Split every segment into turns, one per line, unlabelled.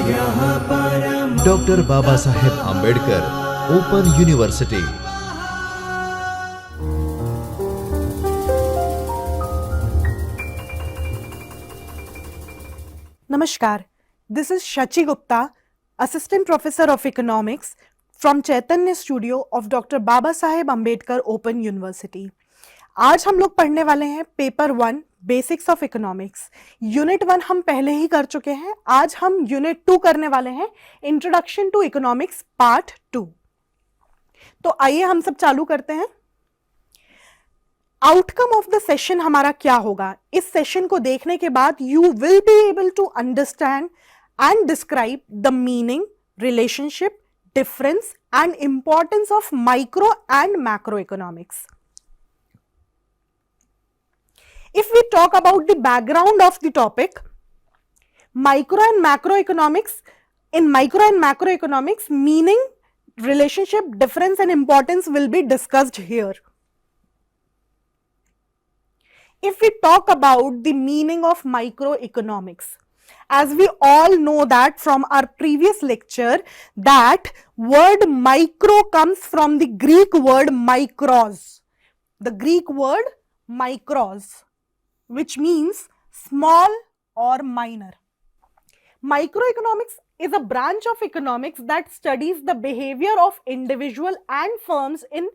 Doctor Baba Saheb Ambedkar open university.
Namaskar. This is Shachi Gupta, Assistant Professor of Economics from Chaitanya Studio of Dr. Baba Saheb Ambedkar Open University. आज हम लोग पढ़ने वाले हैं paper 1 basics of economics. Unit 1 हम पहले ही कर चुके हैं। आज हम यूनिट 2 करने वाले हैं, इंट्रोडक्शन टू इकोनॉमिक्स पार्ट 2। तो आइए हम सब चालू करते हैं। आउटकम ऑफ द सेशन हमारा क्या होगा? इस सेशन को देखने के बाद you will be able to understand and describe the meaning, relationship, difference and importance of micro and macro economics. If we talk about the background of the topic, micro and macroeconomics, in micro and macroeconomics, meaning, relationship, difference and importance will be discussed here. If we talk about the meaning of microeconomics, as we all know that from our previous lecture, that word micro comes from the Greek word mikros. The Greek word mikros, which means small or minor. Microeconomics is a branch of economics that studies the behavior of individual and firms in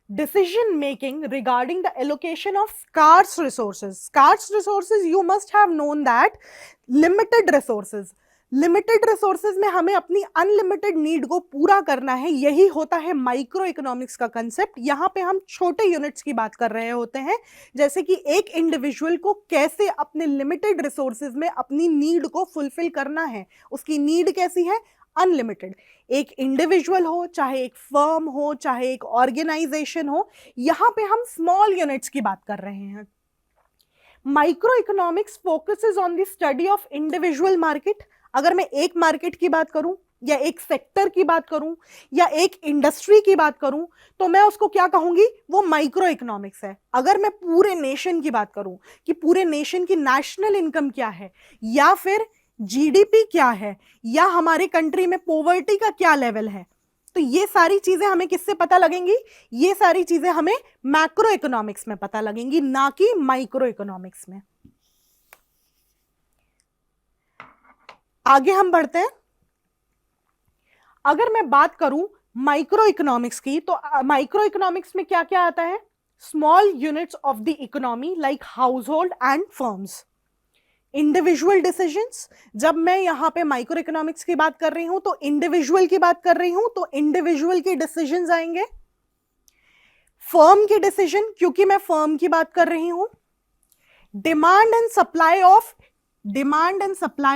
decision making regarding the allocation of scarce resources. Scarce resources, you must have known that limited resources. Limited resources में हमें अपनी unlimited need को पूरा करना है, यही होता है माइक्रो इकोनॉमिक्स का कंसेप्ट। यहाँ पे हम छोटे यूनिट्स की बात कर रहे होते हैं, जैसे कि एक इंडिविजुअल को कैसे अपने लिमिटेड रिसोर्सेज में अपनी नीड को फुलफिल करना है। उसकी नीड कैसी है? अनलिमिटेड। एक इंडिविजुअल हो, चाहे एक फर्म हो, चाहे एक ऑर्गेनाइजेशन हो, यहाँ पे हम स्मॉल यूनिट्स की बात कर रहे हैं। Micro economics focuses on the study of individual market. अगर मैं एक मार्केट की बात करूं या एक सेक्टर की बात करूं या एक इंडस्ट्री की बात करूं, तो मैं उसको क्या कहूंगी? वो माइक्रो इकोनॉमिक्स है। अगर मैं पूरे नेशन की बात करूं कि पूरे नेशन की नेशनल इनकम क्या है, या फिर जीडीपी क्या है, या हमारे कंट्री में पॉवर्टी का क्या लेवल है, तो ये सारी चीजें हमें किससे पता लगेंगी? ये सारी चीजें हमें मैक्रो इकोनॉमिक्स में पता लगेंगी, ना कि माइक्रो इकोनॉमिक्स में। आगे हम बढ़ते हैं। अगर मैं बात करूं माइक्रो इकोनॉमिक्स की, तो माइक्रो इकोनॉमिक्स में क्या क्या आता है? Small units of the economy like house hold and firms, individual decisions. जब मैं यहां पे माइक्रो इकोनॉमिक्स की बात कर रही हूं तो इंडिविजुअल की बात कर रही हूं, तो इंडिविजुअल के डिसीजंस आएंगे। फर्म के डिसीजन, क्योंकि मैं फर्म की बात कर रही हूं। Demand and supply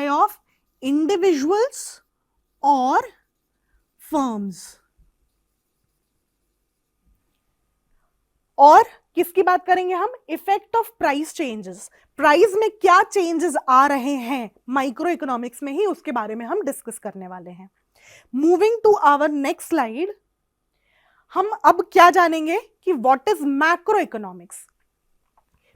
of individuals और firms। और किसकी बात करेंगे हम? Effect of price changes. Price में क्या चेंजेस आ रहे हैं माइक्रो इकोनॉमिक्स में ही, उसके बारे में हम डिस्कस करने वाले हैं। Moving to our next slide, हम अब क्या जानेंगे कि what is macro economics.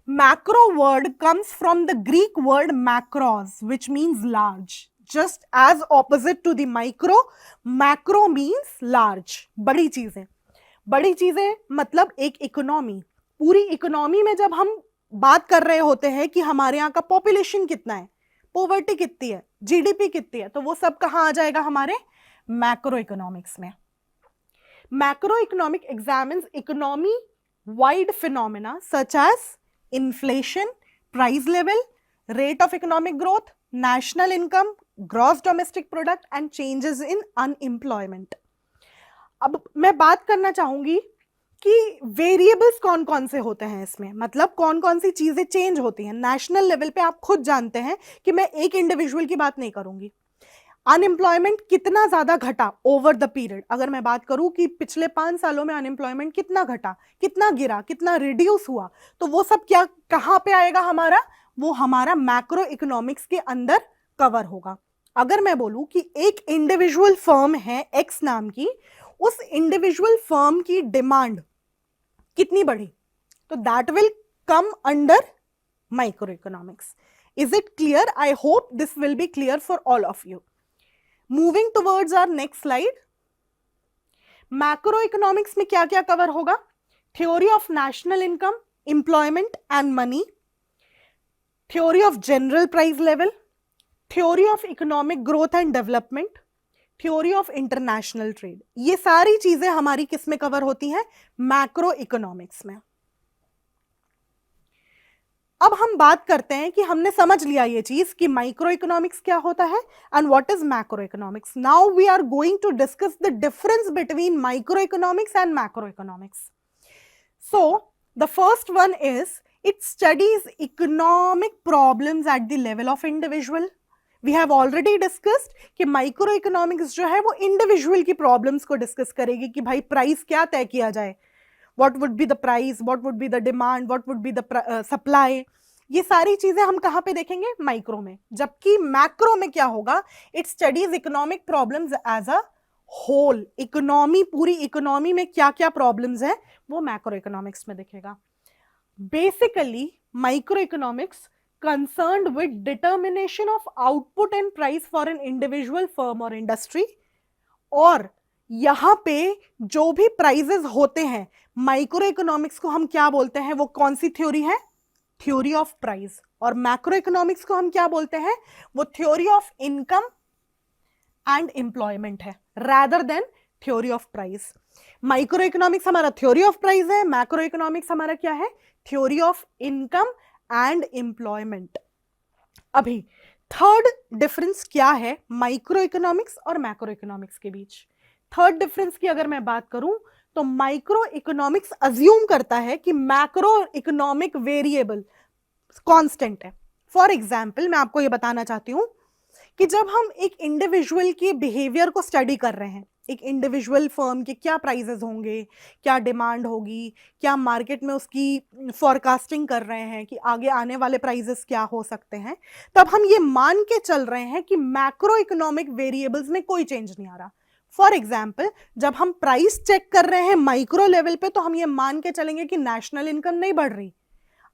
Macro word comes from the Greek word macros, which means large. Just as opposite to the micro, macro means large. बड़ी चीजें। बड़ी चीजें मतलब एक इकोनॉमी। पूरी इकोनॉमी में जब हम बात कर रहे होते हैं कि हमारे यहाँ का पॉपुलेशन कितना है, पॉवर्टी कितनी है, जीडीपी कितनी है, तो वो सब कहाँ आ जाएगा? हमारे मैक्रो इकोनॉमिक्स में। Macro economic examines economy wide phenomena such as inflation, price level, rate of economic growth, national income, gross domestic product and changes in unemployment. अब मैं बात करना चाहूंगी कि वेरिएबल्स कौन कौन से होते हैं इसमें, मतलब कौन कौन सी चीजें चेंज होती हैं नेशनल लेवल पे। आप खुद जानते हैं कि मैं एक इंडिविजुअल की बात नहीं करूंगी। अनएम्प्लॉयमेंट कितना ज्यादा घटा ओवर द पीरियड, अगर मैं बात करूं कि पिछले 5 सालों में अनएम्प्लॉयमेंट कितना घटा, कितना गिरा, कितना रिड्यूस हुआ, तो वो सब क्या कहां पे आएगा हमारा? वो हमारा मैक्रो इकोनॉमिक्स के अंदर कवर होगा। अगर मैं बोलूं कि एक इंडिविजुअल फर्म है एक्स नाम की, उस इंडिविजुअल फर्म की डिमांड कितनी बढ़ी, तो that will come under micro economics. Is it clear? I hope this will be clear for all of you. Moving towards our next slide. Macro economics में क्या क्या कवर होगा? Theory of national income, employment and money, theory of general price level, theory of economic growth and development, theory of international trade. ये सारी चीजें हमारी किस में कवर होती हैं? मैक्रो इकोनॉमिक्स में। अब हम बात करते हैं कि हमने समझ लिया ये चीज कि माइक्रो इकोनॉमिक्स क्या होता है and what is macro economics. Now we are going to discuss the difference between micro economics and macro economics. So, the first one is it studies economic problems at the level of individual. We have already discussed कि micro economics जो है वो individual की problems को discuss करेगी कि भाई price क्या तय किया जाए, what would be the price, what would be the demand, what would be the supply। ये सारी चीजें हम कहाँ पे देखेंगे? माइक्रो में। जबकि मैक्रो में क्या होगा? It studies economic problems as a whole. Economy, पूरी इकोनॉमी में क्या क्या प्रॉब्लम्स है वो मैक्रो इकोनॉमिक्स में दिखेगा। Basically micro economics concerned with determination of output and price for an individual firm or industry, और यहां पे जो भी प्राइजेस होते हैं माइक्रो इकोनॉमिक्स को हम क्या बोलते हैं? वो कौन सी थ्योरी है? Theory of price. और मैक्रो इकोनॉमिक्स को हम क्या बोलते हैं? वो theory of income and employment है rather than theory of price. Micro economics हमारा थ्योरी ऑफ प्राइस है, मैक्रो इकोनॉमिक्स हमारा क्या है? Theory of income and employment. अभी थर्ड डिफरेंस क्या है माइक्रो इकोनॉमिक्स और मैक्रो इकोनॉमिक्स के बीच? थर्ड डिफरेंस की अगर मैं बात करूं तो माइक्रो इकोनॉमिक्स अज्यूम करता है कि मैक्रो इकोनॉमिक वेरिएबल कांस्टेंट है। फॉर एग्जांपल मैं आपको ये बताना चाहती हूं कि जब हम एक इंडिविजुअल के बिहेवियर को स्टडी कर रहे हैं, एक इंडिविजुअल फर्म के क्या प्राइसेस होंगे, क्या डिमांड होगी, क्या मार्केट में उसकी फॉरकास्टिंग कर रहे हैं कि आगे आने वाले प्राइसेस क्या हो सकते हैं, तब हम ये मान के चल रहे हैं कि मैक्रो इकोनॉमिक वेरिएबल्स में कोई चेंज नहीं आ रहा। फॉर एग्जाम्पल जब हम प्राइस चेक कर रहे हैं माइक्रो लेवल पे तो हम ये मान के चलेंगे कि नेशनल इनकम नहीं बढ़ रही,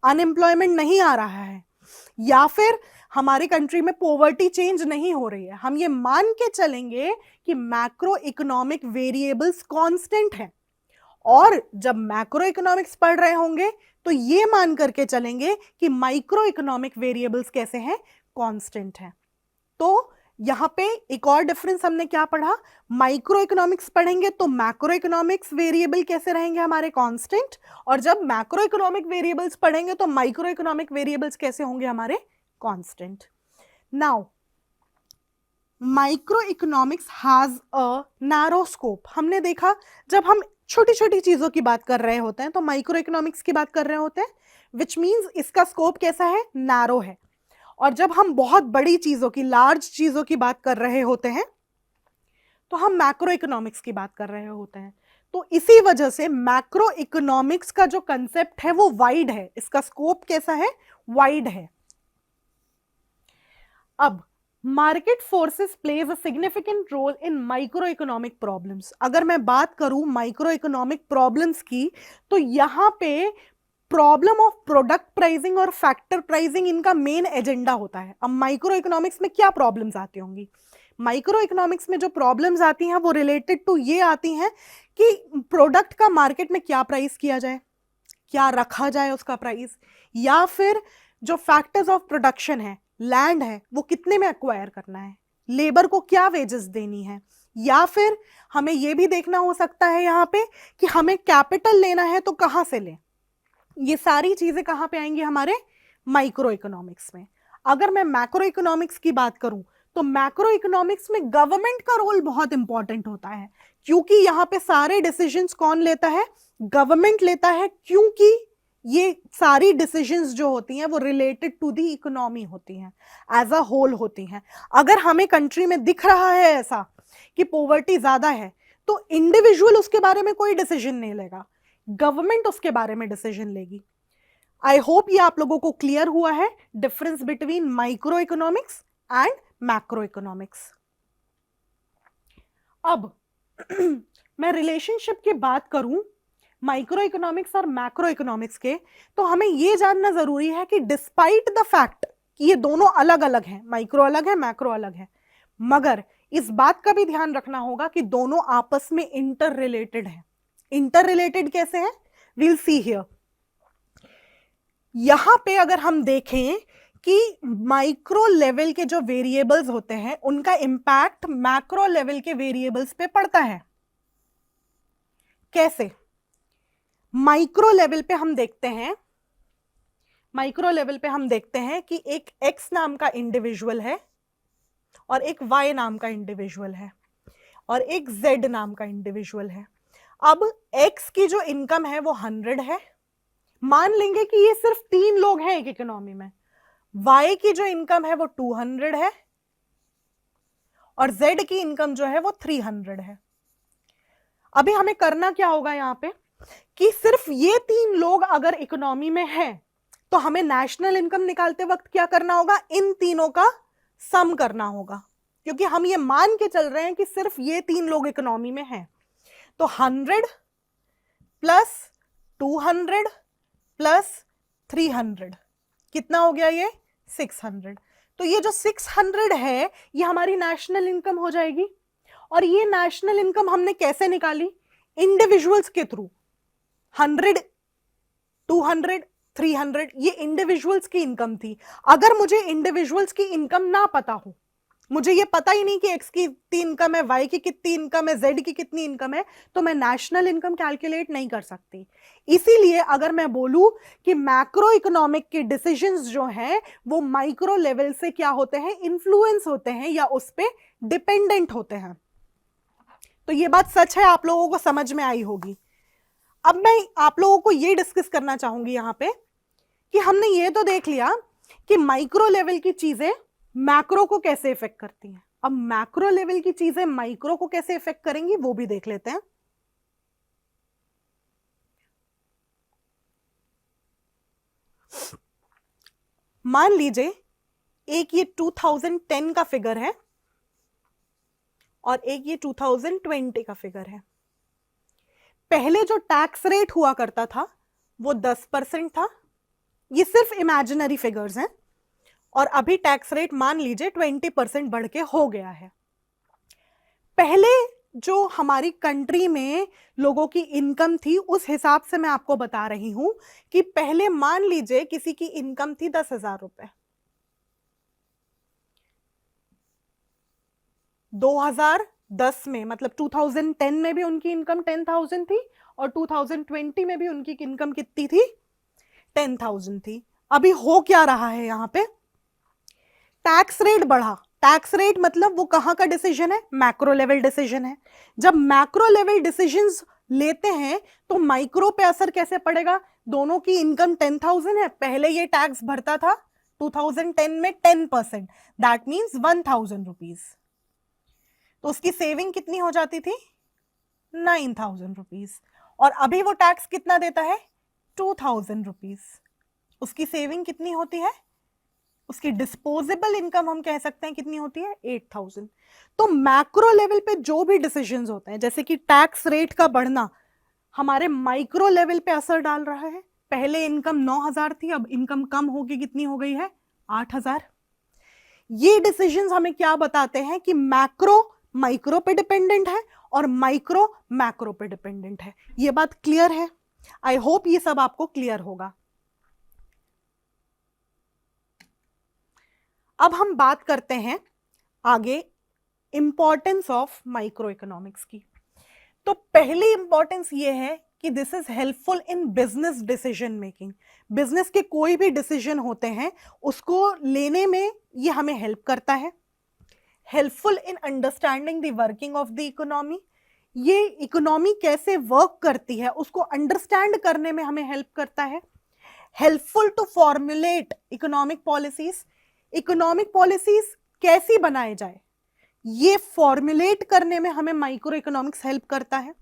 अनएम्प्लॉयमेंट नहीं आ रहा है, या फिर हमारी कंट्री में पॉवर्टी चेंज नहीं हो रही है। हम ये मान के चलेंगे कि मैक्रो इकोनॉमिक वेरिएबल्स कांस्टेंट हैं। और जब मैक्रो इकोनॉमिक्स पढ़ रहे होंगे तो ये मान करके चलेंगे कि माइक्रो इकोनॉमिक वेरिएबल्स कैसे हैं? कांस्टेंट हैं। तो यहां पे एक और डिफरेंस हमने क्या पढ़ा? माइक्रो इकोनॉमिक्स पढ़ेंगे तो मैक्रो इकोनॉमिक्स वेरिएबल कैसे रहेंगे? हमारे कांस्टेंट। और जब मैक्रो इकोनॉमिक वेरिएबल्स पढ़ेंगे तो माइक्रो इकोनॉमिक वेरिएबल्स कैसे होंगे? हमारे constant. Now micro economics has a narrow scope. हमने देखा जब हम छोटी छोटी चीजों की बात कर रहे होते हैं तो माइक्रो इकोनॉमिक्स की बात कर रहे होते हैं, विच मीन्स इसका स्कोप कैसा है? नैरो है। और जब हम बहुत बड़ी चीजों की, लार्ज चीजों की बात कर रहे होते हैं तो हम मैक्रो इकोनॉमिक्स की बात कर रहे होते हैं। तो इसी वजह से मैक्रो इकोनॉमिक्स का जो कंसेप्ट है वो वाइड है, इसका स्कोप कैसा है? वाइड है। अब market forces plays a significant role in micro economic problems. अगर मैं बात करूं माइक्रो इकोनॉमिक प्रॉब्लम्स की तो यहां पे प्रॉब्लम ऑफ प्रोडक्ट प्राइसिंग और फैक्टर प्राइसिंग इनका मेन एजेंडा होता है। अब माइक्रो इकोनॉमिक्स में क्या प्रॉब्लम्स आती होंगी? माइक्रो इकोनॉमिक्स में जो प्रॉब्लम्स आती हैं वो रिलेटेड टू ये आती हैं कि प्रोडक्ट का मार्केट में क्या प्राइस किया जाए, क्या रखा जाए उसका प्राइस, या फिर जो फैक्टर्स ऑफ प्रोडक्शन है, लैंड है, वो कितने में एक्वायर करना है, लेबर को क्या वेजेस देनी है, या फिर हमें ये भी देखना हो सकता है यहाँ पे कि हमें कैपिटल लेना है तो कहाँ से लें। ये सारी चीजें कहाँ पे आएंगी? हमारे माइक्रो इकोनॉमिक्स में। अगर मैं मैक्रो इकोनॉमिक्स की बात करूं तो मैक्रो इकोनॉमिक्स में गवर्नमेंट का रोल बहुत इंपॉर्टेंट होता है, क्योंकि यहाँ पे सारे डिसीजंस कौन लेता है? गवर्नमेंट लेता है, क्योंकि ये सारी डिसीजंस जो होती हैं वो रिलेटेड टू दी इकोनॉमी होती हैं, एज अ होल होती हैं। अगर हमें कंट्री में दिख रहा है ऐसा कि पॉवर्टी ज्यादा है तो इंडिविजुअल उसके बारे में कोई डिसीजन नहीं लेगा, गवर्नमेंट उसके बारे में डिसीजन लेगी। आई होप ये आप लोगों को क्लियर हुआ है difference between micro economics and macro economics. अब मैं रिलेशनशिप की बात करूं माइक्रो इकोनॉमिक्स और मैक्रो इकोनॉमिक्स के, तो हमें यह जानना जरूरी है कि डिस्पाइट द फैक्ट कि ये दोनों अलग अलग हैं, माइक्रो अलग है, मैक्रो अलग है, मगर इस बात का भी ध्यान रखना होगा कि दोनों आपस में इंटर रिलेटेड है। इंटर रिलेटेड कैसे है, विल सी हियर। यहां पे अगर हम देखें कि माइक्रो लेवल के जो वेरिएबल्स होते हैं उनका इंपैक्ट मैक्रो लेवल के वेरिएबल्स पे पड़ता है। कैसे? माइक्रो लेवल पे हम देखते हैं, माइक्रो लेवल पे हम देखते हैं कि एक एक्स नाम का इंडिविजुअल है और एक वाई नाम का इंडिविजुअल है और एक जेड नाम का इंडिविजुअल है। अब एक्स की जो इनकम है वो 100 है, मान लेंगे कि ये सिर्फ 3 लोग हैं एक इकोनॉमी में। वाई की जो इनकम है वो 200 है और जेड की इनकम जो है वो 300 है। अभी हमें करना क्या होगा यहां पे कि सिर्फ ये 3 लोग अगर इकोनॉमी में हैं तो हमें नेशनल इनकम निकालते वक्त क्या करना होगा, इन तीनों का सम करना होगा, क्योंकि हम ये मान के चल रहे हैं कि सिर्फ ये 3 लोग इकोनॉमी में हैं। तो 100 प्लस 200 प्लस 300 कितना हो गया, ये 600। तो ये जो 600 है ये हमारी नेशनल इनकम हो जाएगी। और ये नेशनल इनकम हमने कैसे निकाली, इंडिविजुअल्स के थ्रू। 100 200 300 ये इंडिविजुअल्स की इनकम थी। अगर मुझे इंडिविजुअल्स की इनकम ना पता हो, मुझे ये पता ही नहीं कि एक्स की कितनी इनकम है, वाई की कितनी इनकम है, जेड की कितनी इनकम है, तो मैं नेशनल इनकम कैलकुलेट नहीं कर सकती। इसीलिए अगर मैं बोलूं कि मैक्रो इकोनॉमिक के डिसीजंस जो हैं वो माइक्रो लेवल से क्या होते हैं, इन्फ्लुएंस होते हैं या उस पर डिपेंडेंट होते हैं। तो ये बात सच है, आप लोगों को समझ में आई होगी। अब मैं आप लोगों को ये डिस्कस करना चाहूंगी यहां पे कि हमने ये तो देख लिया कि माइक्रो लेवल की चीजें मैक्रो को कैसे इफेक्ट करती हैं। अब मैक्रो लेवल की चीजें माइक्रो को कैसे इफेक्ट करेंगी वो भी देख लेते हैं। मान लीजिए एक ये 2010 का फिगर है और एक ये 2020 का फिगर है। पहले जो टैक्स रेट हुआ करता था वो 10% था। ये सिर्फ इमेजिनरी फिगर्स हैं। और अभी टैक्स रेट मान लीजिए 20% बढ़ के हो गया है। पहले जो हमारी कंट्री में लोगों की इनकम थी उस हिसाब से मैं आपको बता रही हूं कि पहले मान लीजिए किसी की इनकम थी 10,000 रुपए। 2010 में मतलब 2010 में भी उनकी इनकम 10,000 थी और 2020 में भी उनकी इनकम कितनी थी, 10,000 थी। अभी हो क्या रहा है यहां पे, टैक्स रेट बढ़ा। टैक्स रेट मतलब वो कहां का डिसीजन है, मैक्रो लेवल डिसीजन है। जब मैक्रो लेवल डिसीजंस लेते हैं तो माइक्रो पे असर कैसे पड़ेगा, दोनों की इनकम 10,000 है, पहले ये टैक्स भरता था 2010 में 10%, दैट मीन्स 1,000 रुपीज। तो उसकी सेविंग कितनी हो जाती थी, 9,000 रुपीज। और अभी वो टैक्स कितना देता है, 2,000 रुपीज। उसकी सेविंग कितनी होती है, उसकी डिस्पोजेबल इनकम हम कह सकते हैं कितनी होती है, 8,000। तो मैक्रो लेवल पे जो भी डिसीजंस होते हैं जैसे कि टैक्स रेट का बढ़ना हमारे माइक्रो लेवल पे असर डाल रहा है। पहले इनकम 9,000 थी, अब इनकम कम होगी, कितनी हो गई है, 8,000। ये डिसीजंस हमें क्या बताते हैं कि मैक्रो माइक्रो पे डिपेंडेंट है और माइक्रो मैक्रो पे डिपेंडेंट है। ये बात क्लियर है? आई होप ये सब आपको क्लियर होगा। अब हम बात करते हैं आगे इंपॉर्टेंस ऑफ माइक्रो इकोनॉमिक्स की। तो पहली इंपॉर्टेंस ये है कि this is helpful in business decision making. Business के कोई भी डिसीजन होते हैं उसको लेने में ये हमें हेल्प करता है। Helpful in understanding the working of the economy, ये इकोनॉमी कैसे वर्क करती है उसको अंडरस्टैंड करने में हमें हेल्प करता है। Helpful to formulate economic policies, economic policies कैसी बनाए जाए ये फॉर्मुलेट करने में हमें माइक्रो इकोनॉमिक्स हेल्प करता है।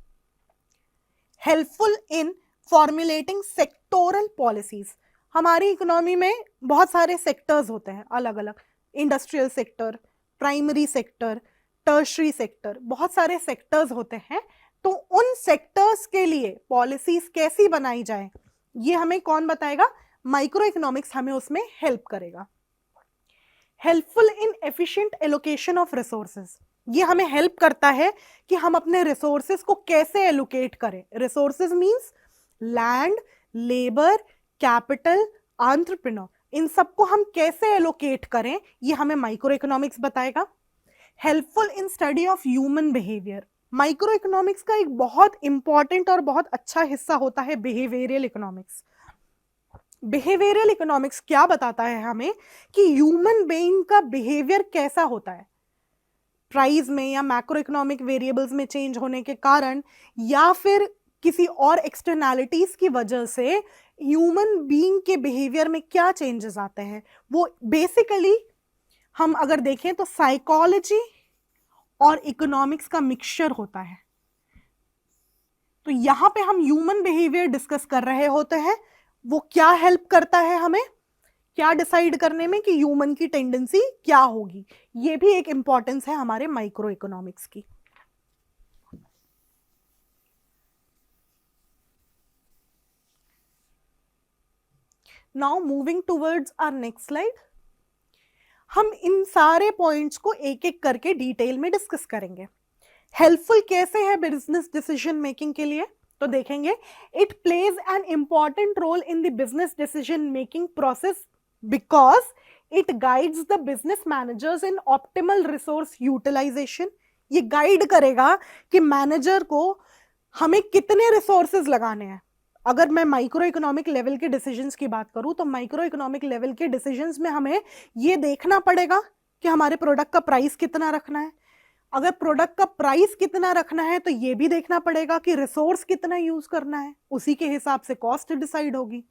Helpful in formulating sectoral policies, हमारी इकोनॉमी में बहुत सारे सेक्टर्स होते हैं अलग अलग, industrial sector, primary sector, tertiary sector, बहुत सारे सेक्टर्स होते हैं। तो उन सेक्टर्स के लिए पॉलिसीज कैसी बनाई जाए ये हमें कौन बताएगा, माइक्रो इकोनॉमिक्स हमें उसमें हेल्प करेगा। Helpful in efficient allocation of resources, ये हमें हेल्प करता है कि हम अपने रिसोर्सेज को कैसे एलोकेट करें। Resources means land, labour, capital, entrepreneur, इन सबको हम कैसे एलोकेट करें, ये हमें माइक्रो इकोनॉमिक्स बताएगा। Helpful in study of human behaviour, micro economics का एक बहुत इंपॉर्टेंट और बहुत अच्छा हिस्सा होता है बिहेवियरल इकोनॉमिक्स। बिहेवियरल इकोनॉमिक्स क्या बताता है हमें कि ह्यूमन बीइंग का बिहेवियर कैसा होता है, प्राइस में या मैक्रो इकोनॉमिक वेरिएबल्स में चेंज होने के कारण या फिर किसी और एक्सटर्नैलिटीज की वजह से ह्यूमन बीइंग के बिहेवियर में क्या चेंजेस आते हैं। वो बेसिकली हम अगर देखें तो साइकोलॉजी और इकोनॉमिक्स का मिक्सचर होता है। तो यहां पे हम ह्यूमन बिहेवियर डिस्कस कर रहे होते हैं, वो क्या हेल्प करता है हमें क्या डिसाइड करने में कि ह्यूमन की टेंडेंसी क्या होगी, ये भी एक इंपॉर्टेंस है हमारे माइक्रो इकोनॉमिक्स की। Now moving towards our next slide, हम इन सारे पॉइंट्स को एक एक करके डिटेल में डिस्कस करेंगे। हेल्पफुल कैसे है बिजनेस डिसीजन मेकिंग के लिए, तो देखेंगे it plays an important role in the business decision making process because it guides the business managers in optimal resource utilisation. ये गाइड करेगा कि मैनेजर को हमें कितने रिसोर्सेज लगाने हैं। अगर मैं माइक्रो इकोनॉमिक लेवल के डिसीजंस की बात करूं तो माइक्रो इकोनॉमिक लेवल के डिसीजंस में हमें ये देखना पड़ेगा कि हमारे प्रोडक्ट का प्राइस कितना रखना है। अगर प्रोडक्ट का प्राइस कितना रखना है तो ये भी देखना पड़ेगा कि रिसोर्स कितना यूज करना है, उसी के हिसाब से कॉस्ट डिसाइड होगी।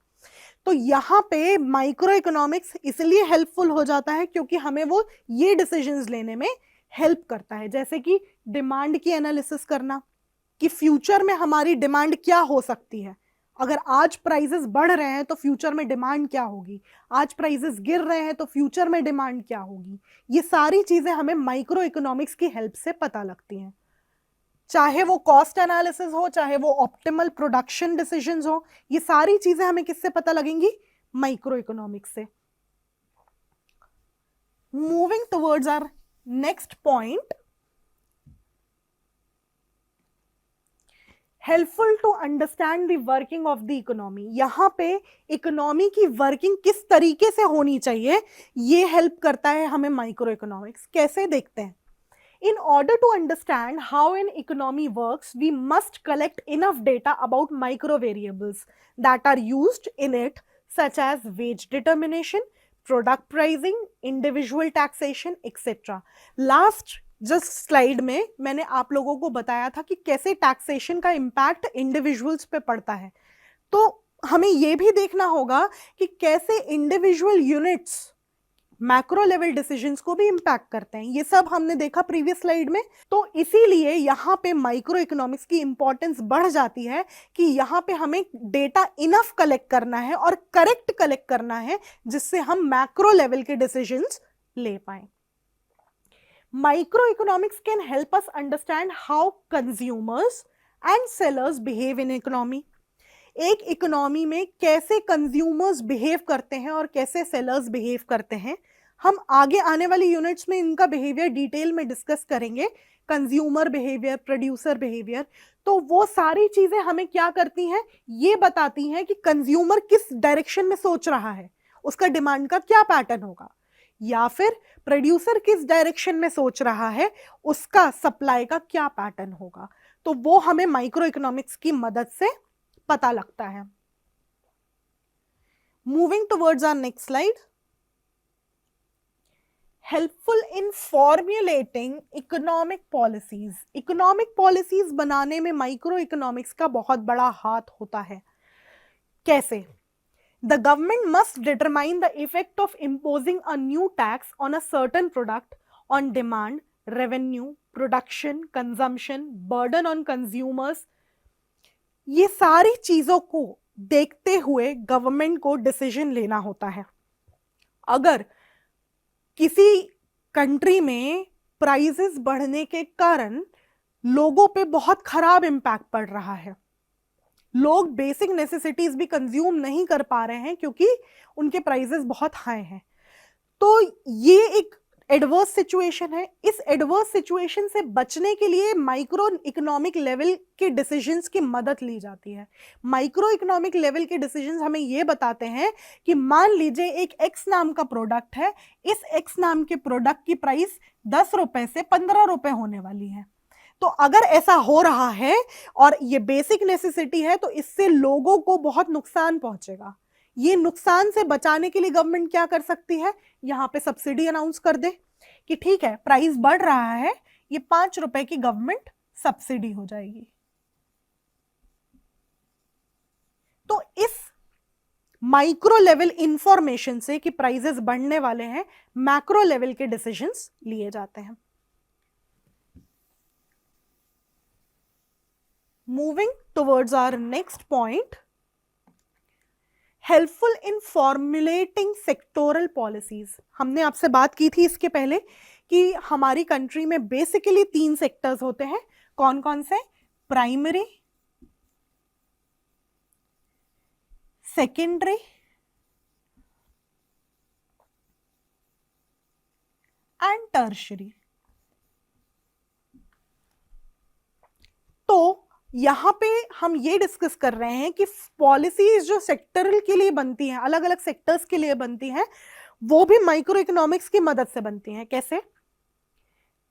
तो यहाँ पे माइक्रो इकोनॉमिक्स इसलिए हेल्पफुल हो जाता है क्योंकि हमें वो ये डिसीजंस लेने में हेल्प करता है, जैसे कि डिमांड की एनालिसिस करना कि फ्यूचर में हमारी डिमांड क्या हो सकती है। अगर आज प्राइसेस बढ़ रहे हैं तो फ्यूचर में डिमांड क्या होगी, आज प्राइसेस गिर रहे हैं तो फ्यूचर में डिमांड क्या होगी। ये सारी चीजें हमें माइक्रो इकोनॉमिक्स की हेल्प से पता लगती हैं, चाहे वो कॉस्ट एनालिसिस हो, चाहे वो ऑप्टिमल प्रोडक्शन डिसीजंस हो, ये सारी चीजें हमें किससे पता लगेंगी, माइक्रो इकोनॉमिक्स से। Moving towards our next point, helpful to understand the working of the economy. यहाँ पे इकोनॉमी की वर्किंग किस तरीके से होनी चाहिए ये हेल्प करता है हमें माइक्रो इकोनॉमिक्स। कैसे देखते हैं, in order to understand how an economy works we must collect enough data about micro variables that are used in it such as wage determination, product pricing, individual taxation etc. Last just slide में मैंने आप लोगों को बताया था कि कैसे taxation का इम्पैक्ट इंडिविजुअल्स पे पड़ता है। तो हमें यह भी देखना होगा कि कैसे individual units macro level decisions को भी इंपैक्ट करते हैं। ये सब हमने देखा प्रीवियस स्लाइड में। तो इसीलिए यहाँ पे माइक्रो इकोनॉमिक्स की इंपॉर्टेंस बढ़ जाती है कि यहाँ पे हमें डेटा इनफ कलेक्ट करना है और करेक्ट कलेक्ट करना है जिससे हम मैक्रो लेवल के डिसीजंस ले पाए। Micro economics can help us understand how consumers and sellers behave in economy. एक इकोनॉमी में कैसे कंज्यूमर्स बिहेव करते हैं और कैसे सेलर्स बिहेव करते हैं, हम आगे आने वाली यूनिट्स में इनका बिहेवियर डिटेल में डिस्कस करेंगे। कंज्यूमर बिहेवियर, प्रोड्यूसर बिहेवियर, तो वो सारी चीजें हमें क्या करती हैं, ये बताती हैं कि कंज्यूमर किस डायरेक्शन में सोच रहा है, उसका डिमांड का क्या पैटर्न होगा, या फिर प्रोड्यूसर किस डायरेक्शन में सोच रहा है, उसका सप्लाई का क्या पैटर्न होगा। तो वो हमें माइक्रो इकोनॉमिक्स की मदद से पता लगता है। Moving towards our next slide, helpful in formulating economic policies. Economic policies बनाने में माइक्रो इकोनॉमिक्स का बहुत बड़ा हाथ होता है। कैसे? The government must determine the effect of imposing a new tax on a certain product on demand, revenue, production, consumption, burden on consumers. ये सारी चीजों को देखते हुए गवर्नमेंट को डिसीजन लेना होता है। अगर किसी कंट्री में प्राइसेस बढ़ने के कारण लोगों पे बहुत खराब इंपैक्ट पड़ रहा है, लोग बेसिक नेसेसिटीज भी कंज्यूम नहीं कर पा रहे हैं क्योंकि उनके प्राइसेस बहुत हाई हैं, तो ये एक एडवर्स सिचुएशन है। इस एडवर्स सिचुएशन से बचने के लिए माइक्रो इकोनॉमिक लेवल के डिसीजंस की मदद ली जाती है। माइक्रो इकोनॉमिक लेवल के डिसीजंस हमें ये बताते हैं कि मान लीजिए एक एक्स नाम का प्रोडक्ट है, इस एक्स नाम के प्रोडक्ट की प्राइस 10 रुपए से 15 रुपए होने वाली है। तो अगर ऐसा हो रहा है और ये बेसिक नेसेसिटी है तो इससे लोगों को बहुत नुकसान पहुंचेगा। ये नुकसान से बचाने के लिए गवर्नमेंट क्या कर सकती है, यहां पे सब्सिडी अनाउंस कर दे कि ठीक है प्राइस बढ़ रहा है, ये 5 रुपए की गवर्नमेंट सब्सिडी हो जाएगी। तो इस माइक्रो लेवल इंफॉर्मेशन से कि प्राइसेस बढ़ने वाले हैं, मैक्रो लेवल के डिसीजंस लिए जाते हैं। Moving towards our next point, helpful in formulating sectoral policies. हमने आपसे बात की थी इसके पहले कि हमारी कंट्री में बेसिकली 3 सेक्टर्स होते हैं। कौन कौन से? Primary, secondary and tertiary. तो यहां पे हम ये डिस्कस कर रहे हैं कि पॉलिसीज जो सेक्टरल के लिए बनती हैं, अलग अलग सेक्टर्स के लिए बनती हैं, वो भी माइक्रो इकोनॉमिक्स की मदद से बनती हैं। कैसे?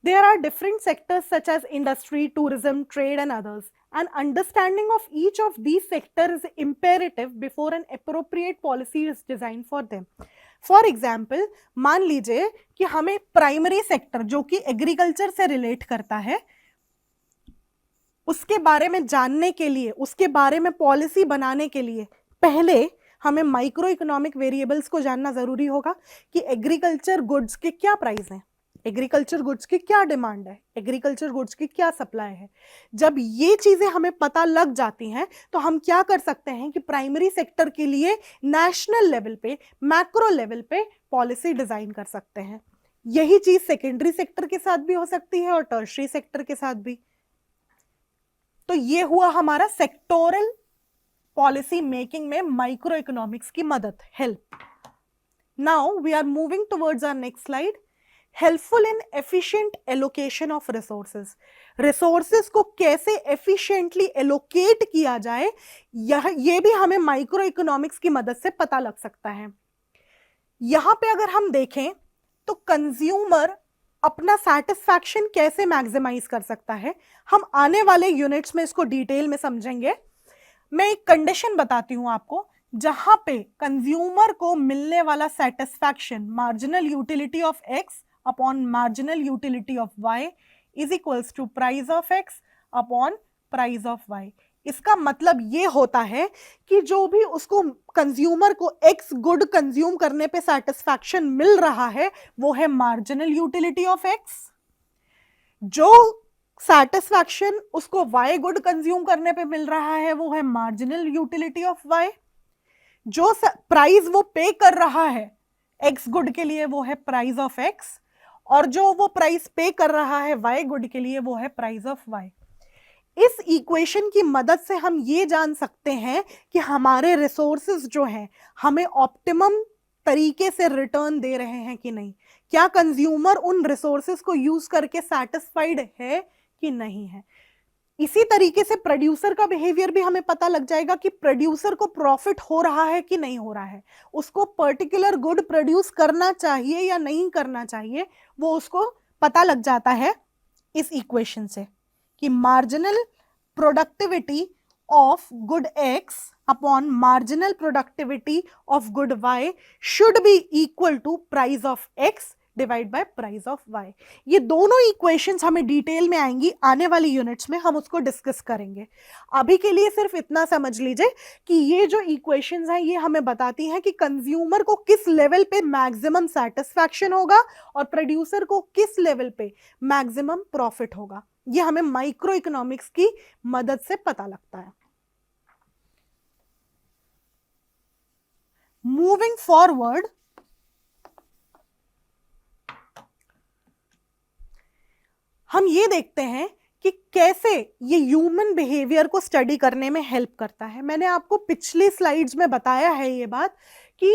There are different sectors such as industry, tourism, trade and others. An understanding of each of these sectors is imperative before an appropriate policy is designed for them. For example, मान लीजिए कि हमें प्राइमरी सेक्टर जो कि agriculture से relate करता है, उसके बारे में जानने के लिए, उसके बारे में पॉलिसी बनाने के लिए पहले हमें माइक्रो इकोनॉमिक वेरिएबल्स को जानना जरूरी होगा कि एग्रीकल्चर गुड्स के क्या प्राइस हैं, एग्रीकल्चर गुड्स की क्या डिमांड है, एग्रीकल्चर गुड्स की क्या सप्लाई है। जब ये चीजें हमें पता लग जाती हैं तो हम क्या कर सकते हैं कि प्राइमरी सेक्टर के लिए नेशनल लेवल पे, मैक्रो लेवल पे पॉलिसी डिजाइन कर सकते हैं। यही चीज सेकेंडरी सेक्टर के साथ भी हो सकती है और टर्शरी सेक्टर के साथ भी। तो ये हुआ हमारा सेक्टोरल पॉलिसी मेकिंग में माइक्रो इकोनॉमिक्स की मदद, help. Now we are moving towards our next slide, helpful in efficient allocation of resources. Resources को कैसे एफिशिएंटली एलोकेट किया जाए, ये भी हमें माइक्रो इकोनॉमिक्स की मदद से पता लग सकता है। यहां पे अगर हम देखें तो कंज्यूमर अपना सेटिस्फैक्शन कैसे मैक्सिमाइज कर सकता है, हम आने वाले यूनिट्स में इसको डिटेल में समझेंगे। मैं एक कंडीशन बताती हूं आपको जहां पे कंज्यूमर को मिलने वाला satisfaction marginal utility of X upon marginal utility of Y is equals to price of X upon price of Y. इसका मतलब ये होता है कि जो भी उसको कंज्यूमर को एक्स गुड कंज्यूम करने पे सेटिस्फैक्शन मिल रहा है वो है मार्जिनल यूटिलिटी ऑफ एक्स, जो सेटिस्फैक्शन उसको वाई गुड कंज्यूम करने पे मिल रहा है वो है मार्जिनल यूटिलिटी ऑफ वाई, जो प्राइस वो पे कर रहा है एक्स गुड के लिए वो है प्राइस ऑफ एक्स, और जो वो प्राइस पे कर रहा है वाई गुड के लिए वो है प्राइस ऑफ वाई। इस इक्वेशन की मदद से हम ये जान सकते हैं कि हमारे रिसोर्सेज जो हैं हमें ऑप्टिमम तरीके से रिटर्न दे रहे हैं कि नहीं, क्या कंज्यूमर उन रिसोर्सेज को यूज करके सेटिस्फाइड है कि नहीं है। इसी तरीके से प्रोड्यूसर का बिहेवियर भी हमें पता लग जाएगा कि प्रोड्यूसर को प्रॉफिट हो रहा है कि नहीं हो रहा है, उसको पर्टिकुलर गुड प्रोड्यूस करना चाहिए या नहीं करना चाहिए, वो उसको पता लग जाता है इस इक्वेशन से कि marginal productivity of good X upon marginal productivity of good Y should be equal to price of X divide by price of Y. ये दोनों इक्वेशंस हमें डिटेल में आएंगी, आने वाली यूनिट्स में हम उसको डिस्कस करेंगे। अभी के लिए सिर्फ इतना समझ लीजिए कि ये जो इक्वेशंस हैं ये हमें बताती हैं कि कंज्यूमर को किस लेवल पे मैक्सिमम सेटिस्फैक्शन होगा और प्रोड्यूसर को किस लेवल पे मैक्सिमम प्रॉफिट होगा। ये हमें माइक्रो इकोनॉमिक्स की मदद से पता लगता है। मूविंग फॉरवर्ड, हम ये देखते हैं कि कैसे ये ह्यूमन बिहेवियर को स्टडी करने में हेल्प करता है। मैंने आपको पिछली स्लाइड्स में बताया है ये बात कि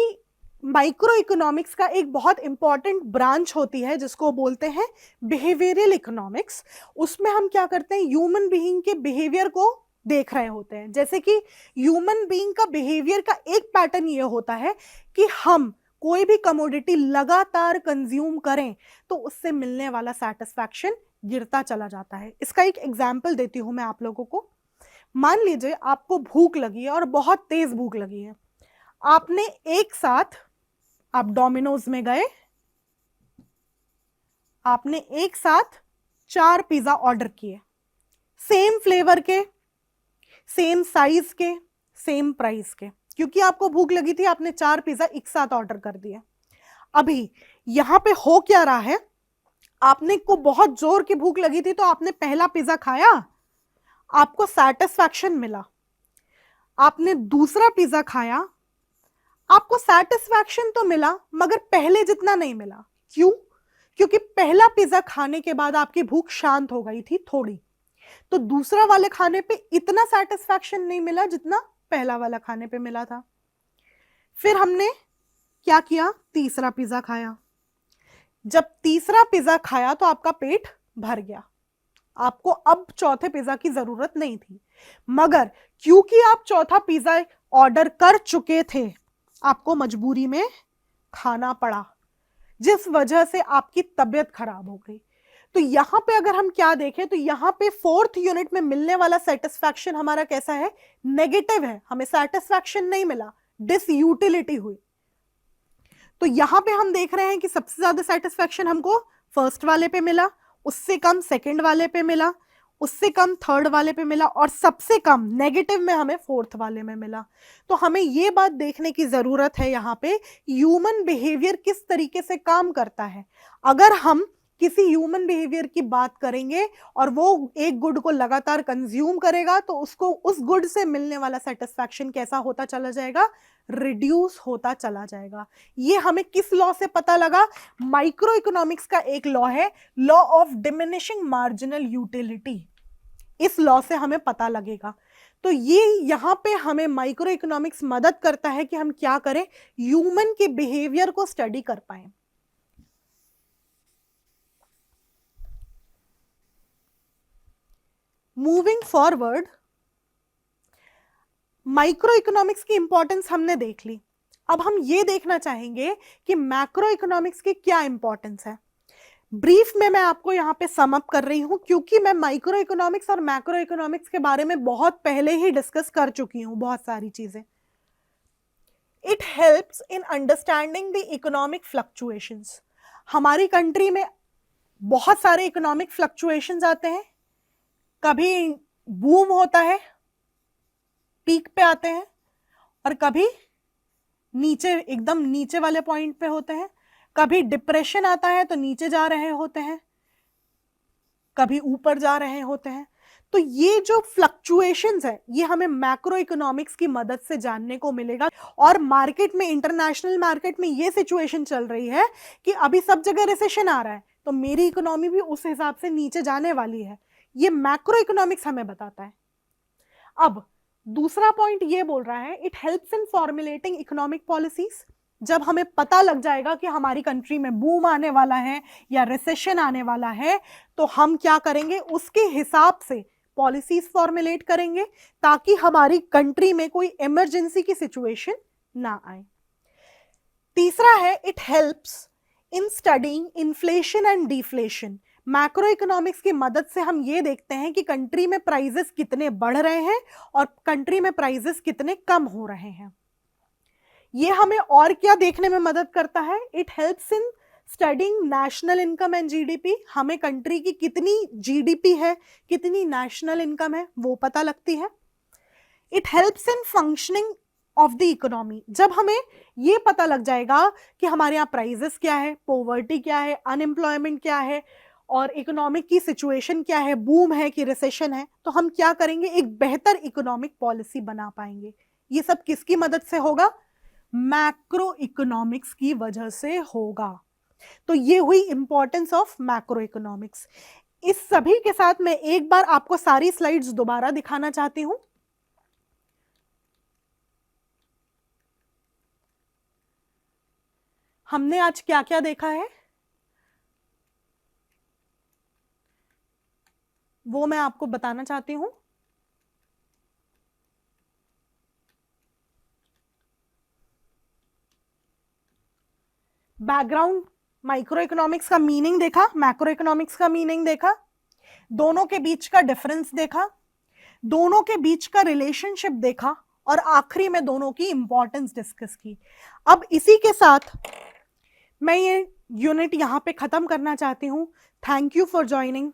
माइक्रो इकोनॉमिक्स का एक बहुत इंपॉर्टेंट ब्रांच होती है जिसको बोलते हैं बिहेवियरल इकोनॉमिक्स। उसमें हम क्या करते हैं, ह्यूमन बीइंग के बिहेवियर को देख रहे होते हैं। जैसे कि ह्यूमन बीइंग का बिहेवियर का एक पैटर्न ये होता है कि हम कोई भी कमोडिटी लगातार कंज्यूम करें तो उससे मिलने वाला सेटिस्फैक्शन गिरता चला जाता है। इसका एक एग्जाम्पल देती हूं मैं आप लोगों को। मान लीजिए आपको भूख लगी है और बहुत तेज भूख लगी है। आपने एक साथ, आप डोमिनोज में गए, आपने एक साथ 4 पिज्जा ऑर्डर किए, सेम फ्लेवर के, सेम साइज के, सेम प्राइस के। क्योंकि आपको भूख लगी थी, आपने 4 पिज्जा एक साथ ऑर्डर कर दिए। अभी यहां पे हो क्या रहा है, आपने को बहुत जोर की भूख लगी थी तो आपने पहला पिज्जा खाया, आपको सेटिस्फैक्शन मिला। आपने दूसरा पिज्जा खाया, आपको सेटिस्फैक्शन तो मिला मगर पहले जितना नहीं मिला। क्यों? क्योंकि पहला पिज्जा खाने के बाद आपकी भूख शांत हो गई थी थोड़ी, तो दूसरा वाले खाने पे इतना सेटिस्फैक्शन नहीं मिला जितना पहला वाला खाने पे मिला था। फिर हमने क्या किया, तीसरा पिज्जा खाया। जब तीसरा पिज्जा खाया तो आपका पेट भर गया, आपको अब चौथे पिज्जा की जरूरत नहीं थी। मगर क्योंकि आप चौथा पिज्जा ऑर्डर कर चुके थे, आपको मजबूरी में खाना पड़ा, जिस वजह से आपकी तबीयत खराब हो गई। तो यहां पे अगर हम क्या देखें तो यहां पे 4th यूनिट में मिलने वाला सेटिस्फैक्शन हमारा कैसा है, नेगेटिव है। हमें सेटिस्फैक्शन नहीं मिला, डिसयूटिलिटी हुई। तो यहां पे हम देख रहे हैं कि सबसे ज्यादा सेटिस्फैक्शन हमको फर्स्ट वाले पे मिला, उससे कम सेकंड वाले पे मिला, उससे कम थर्ड वाले पे मिला, और सबसे कम नेगेटिव में हमें फोर्थ वाले में मिला। तो हमें ये बात देखने की जरूरत है यहाँ पे ह्यूमन बिहेवियर किस तरीके से काम करता है। अगर हम किसी ह्यूमन बिहेवियर की बात करेंगे और वो एक गुड को लगातार कंज्यूम करेगा तो उसको उस गुड से मिलने वाला सेटिस्फैक्शन कैसा होता चला जाएगा, रिड्यूस होता चला जाएगा। ये हमें किस लॉ से पता लगा, माइक्रो इकोनॉमिक्स का एक लॉ है, law of diminishing marginal utility. इस लॉ से हमें पता लगेगा। तो ये यहां पे हमें माइक्रो इकोनॉमिक्स मदद करता है कि हम क्या करें, ह्यूमन के बिहेवियर को स्टडी कर पाए। मूविंग फॉरवर्ड, माइक्रो इकोनॉमिक्स की इंपॉर्टेंस हमने देख ली। अब हम ये देखना चाहेंगे कि मैक्रो इकोनॉमिक्स की क्या इंपॉर्टेंस है। ब्रीफ में मैं आपको यहां पे सम अप कर रही हूं, क्योंकि मैं माइक्रो इकोनॉमिक्स और मैक्रो इकोनॉमिक्स के बारे में बहुत पहले ही डिस्कस कर चुकी हूं बहुत सारी चीजें। It helps in understanding the economic fluctuations. हमारी कंट्री में बहुत सारे इकोनॉमिक फ्लक्चुएशंस आते हैं, कभी बूम होता है, पीक पे आते हैं, और कभी नीचे, एकदम नीचे वाले पॉइंट पे होते हैं। कभी डिप्रेशन आता है तो नीचे जा रहे होते हैं, कभी ऊपर जा रहे होते हैं। तो ये जो फ्लक्चुएशंस है ये हमें मैक्रो इकोनॉमिक्स की मदद से जानने को मिलेगा। और मार्केट में, इंटरनेशनल मार्केट में ये सिचुएशन चल रही है कि अभी सब जगह रिसेशन आ रहा है, तो मेरी इकोनॉमी भी उस हिसाब से नीचे जाने वाली है। ये मैक्रो इकोनॉमिक्स हमें बताता है। अब दूसरा पॉइंट ये बोल रहा है, it helps in formulating economic policies. जब हमें पता लग जाएगा कि हमारी कंट्री में बूम आने वाला है या रिसेशन आने वाला है, तो हम क्या करेंगे, उसके हिसाब से पॉलिसीज फॉर्मुलेट करेंगे ताकि हमारी कंट्री में कोई इमरजेंसी की सिचुएशन ना आए। तीसरा है, it helps in studying inflation and deflation. Macro economics की मदद से हम ये देखते हैं कि कंट्री में प्राइसेस कितने बढ़ रहे हैं और कंट्री में प्राइसेस कितने कम हो रहे हैं। ये हमें और क्या देखने में मदद करता है, it helps in studying national income and GDP. हमें कंट्री की कितनी जीडीपी है, कितनी नेशनल इनकम है, वो पता लगती है। It helps in functioning of the economy. जब हमें ये पता लग जाएगा कि हमारे यहाँ प्राइसेस क्या है, पॉवर्टी क्या है, अनएम्प्लॉयमेंट क्या है और इकोनॉमिक की सिचुएशन क्या है, बूम है कि रिसेशन है, तो हम क्या करेंगे, एक बेहतर इकोनॉमिक पॉलिसी बना पाएंगे। ये सब किसकी मदद से होगा, मैक्रो इकोनॉमिक्स की वजह से होगा। तो ये हुई इंपॉर्टेंस ऑफ मैक्रो इकोनॉमिक्स। इस सभी के साथ मैं एक बार आपको सारी स्लाइड्स दोबारा दिखाना चाहती हूं। हमने आज क्या क्या देखा है वो मैं आपको बताना चाहती हूं। बैकग्राउंड, माइक्रो इकोनॉमिक्स का मीनिंग देखा, मैक्रो इकोनॉमिक्स का मीनिंग देखा, दोनों के बीच का डिफरेंस देखा, दोनों के बीच का रिलेशनशिप देखा, और आखिरी में दोनों की इंपॉर्टेंस डिस्कस की। अब इसी के साथ मैं ये यूनिट यहां पे खत्म करना चाहती हूं। Thank you for joining.